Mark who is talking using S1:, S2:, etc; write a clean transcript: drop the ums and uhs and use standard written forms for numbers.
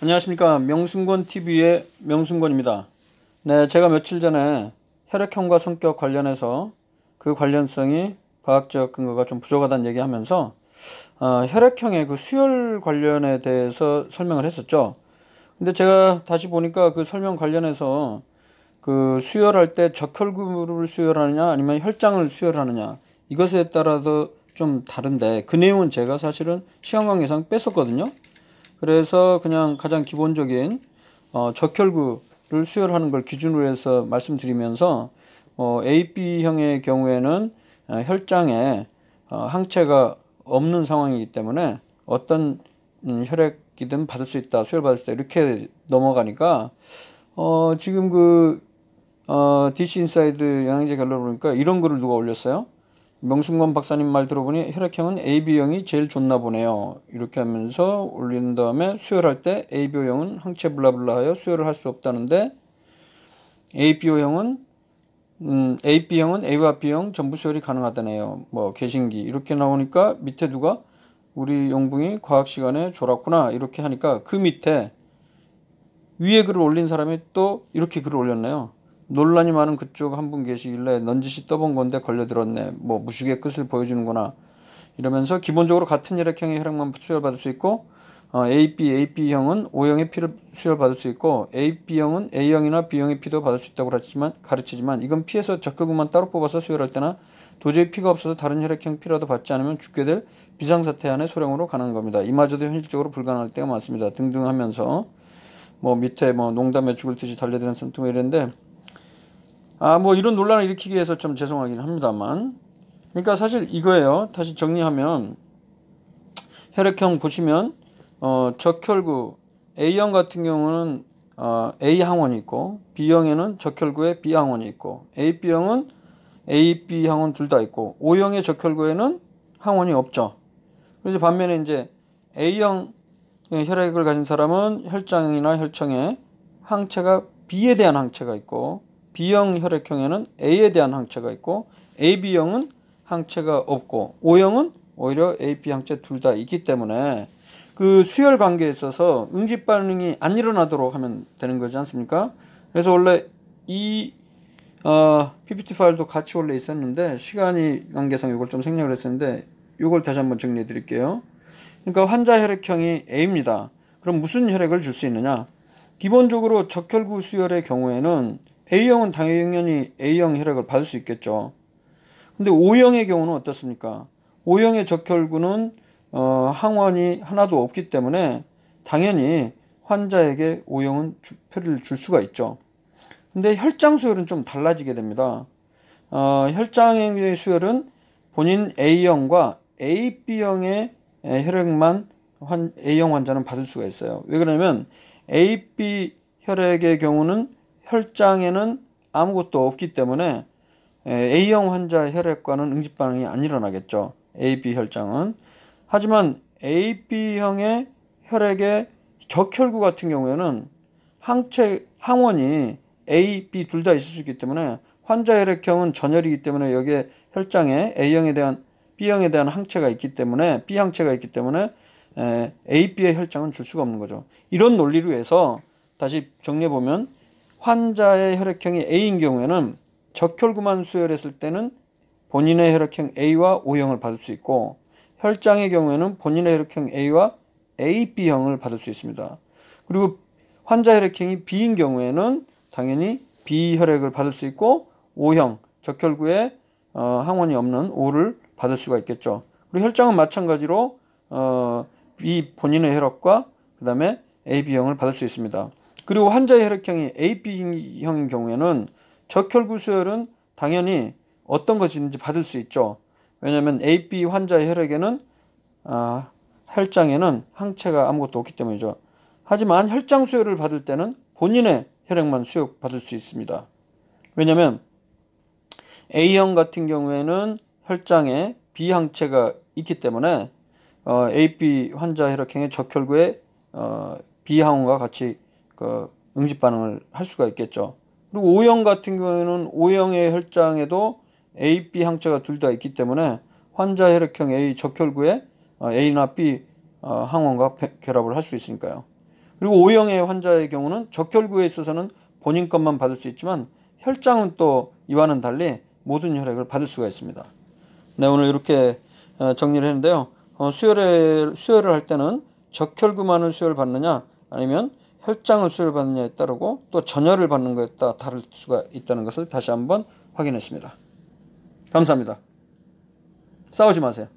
S1: 안녕하십니까. 명순권 TV의 명순권입니다. 네, 제가 며칠 전에 혈액형과 성격 관련해서 그 관련성이 과학적 근거가 좀 부족하다는 얘기하면서 혈액형의 그 수혈 관련에 대해서 설명을 했었죠. 근데 제가 다시 보니까 그 설명 관련해서 그 수혈할 때 적혈구를 수혈하느냐 아니면 혈장을 수혈하느냐 이것에 따라서 좀 다른데 그 내용은 제가 사실은 시간 관계상 뺐었거든요. 그래서 그냥 가장 기본적인 적혈구를 수혈하는 걸 기준으로 해서 말씀드리면서 AB형의 경우에는 혈장에 항체가 없는 상황이기 때문에 어떤 혈액이든 받을 수 있다, 수혈받을 수 있다 이렇게 넘어가니까 지금 DC 인사이드 영양제 결론을 보니까 이런 글을 누가 올렸어요? 명순권 박사님 말 들어보니 혈액형은 AB형이 제일 좋나 보네요. 이렇게 하면서 올린 다음에 수혈할 때 ABO형은 항체 블라블라 하여 수혈을 할 수 없다는데 ABO형은 AB형은 A와 B형 전부 수혈이 가능하다네요. 뭐 개신기 이렇게 나오니까 밑에 누가 우리 영붕이 과학 시간에 졸았구나 이렇게 하니까 그 밑에 위에 글을 올린 사람이 또 이렇게 글을 올렸네요. 논란이 많은 그쪽 한 분 계시길래 넌지시 떠본 건데 걸려들었네. 뭐 무식의 끝을 보여주는구나. 이러면서 기본적으로 같은 혈액형의 혈액만 수혈받을 수 있고 AB형은 O형의 피를 수혈받을 수 있고 AB형은 A형이나 B형의 피도 받을 수 있다고 가르치지만 이건 피에서 적혈구만 따로 뽑아서 수혈할 때나 도저히 피가 없어서 다른 혈액형 피라도 받지 않으면 죽게 될 비상사태 안에 소량으로 가능한 겁니다. 이마저도 현실적으로 불가능할 때가 많습니다. 등등 하면서 뭐 밑에 뭐 농담에 죽을 듯이 달려드는 숨통이 이랬는데 뭐 이런 논란을 일으키기 위해서 좀 죄송하긴 합니다만 그러니까 사실 이거예요. 다시 정리하면 혈액형 보시면 적혈구 A형 같은 경우는 A 항원이 있고 B형에는 적혈구에 B 항원이 있고 AB형은 A, B 항원 둘 다 있고 O형의 적혈구에는 항원이 없죠. 그래서 반면에 이제 A형 혈액을 가진 사람은 혈장이나 혈청에 항체가 B에 대한 항체가 있고 B형 혈액형에는 A에 대한 항체가 있고 AB형은 항체가 없고 O형은 오히려 AP 항체 둘 다 있기 때문에 그 수혈 관계에 있어서 응집 반응이 안 일어나도록 하면 되는 거지 않습니까? 그래서 원래 이 PPT 파일도 같이 원래 있었는데 시간이 관계상 이걸 좀 생략을 했었는데 이걸 다시 한번 정리해 드릴게요. 그러니까 환자 혈액형이 A입니다. 그럼 무슨 혈액을 줄 수 있느냐? 기본적으로 적혈구 수혈의 경우에는 A형은 당연히 A형 혈액을 받을 수 있겠죠. 근데 O형의 경우는 어떻습니까? O형의 적혈구는 항원이 하나도 없기 때문에 당연히 환자에게 O형은 표를 줄 수가 있죠. 근데 혈장 수혈은 좀 달라지게 됩니다. 혈장의 수혈은 본인 A형과 AB형의 혈액만 A형 환자는 받을 수가 있어요. 왜 그러냐면 AB 혈액의 경우는 혈장에는 아무것도 없기 때문에 A형 환자 혈액과는 응집 반응이 안 일어나겠죠. AB 혈장은. 하지만 AB형의 혈액의 적혈구 같은 경우에는 항원이 A, B 둘 다 있을 수 있기 때문에 환자 혈액형은 전혈이기 때문에 여기에 혈장에 A형에 대한 B형에 대한 항체가 있기 때문에 B 항체가 있기 때문에 AB의 혈장은 줄 수가 없는 거죠. 이런 논리로 해서 다시 정리해 보면 환자의 혈액형이 A인 경우에는 적혈구만 수혈했을 때는 본인의 혈액형 A와 O형을 받을 수 있고 혈장의 경우에는 본인의 혈액형 A와 AB형을 받을 수 있습니다. 그리고 환자 혈액형이 B인 경우에는 당연히 B 혈액을 받을 수 있고 O형 적혈구에 항원이 없는 O를 받을 수가 있겠죠. 그리고 혈장은 마찬가지로 B 본인의 혈액과 그 다음에 AB형을 받을 수 있습니다. 그리고 환자의 혈액형이 AB형인 경우에는 적혈구 수혈은 당연히 어떤 것이든지 받을 수 있죠. 왜냐하면 AB 환자의 혈액에는 혈장에는 항체가 아무것도 없기 때문이죠. 하지만 혈장 수혈을 받을 때는 본인의 혈액만 수혈받을 수 있습니다. 왜냐하면 A형 같은 경우에는 혈장에 B 항체가 있기 때문에 AB 환자 혈액형의 적혈구에 B 항원과 같이 응집 반응을 할 수가 있겠죠. 그리고 O형 같은 경우에는 O형의 혈장에도 A, B 항체가 둘 다 있기 때문에 환자 혈액형 A 적혈구에 A나 B 항원과 결합을 할 수 있으니까요. 그리고 O형의 환자의 경우는 적혈구에 있어서는 본인 것만 받을 수 있지만 혈장은 또 이와는 달리 모든 혈액을 받을 수가 있습니다. 네, 오늘 이렇게 정리를 했는데요. 수혈을 할 때는 적혈구만을 수혈받느냐 아니면 혈장을 수혈받느냐에 따르고 또 전혈을 받는 것에 따라 다를 수가 있다는 것을 다시 한번 확인했습니다. 감사합니다. 싸우지 마세요.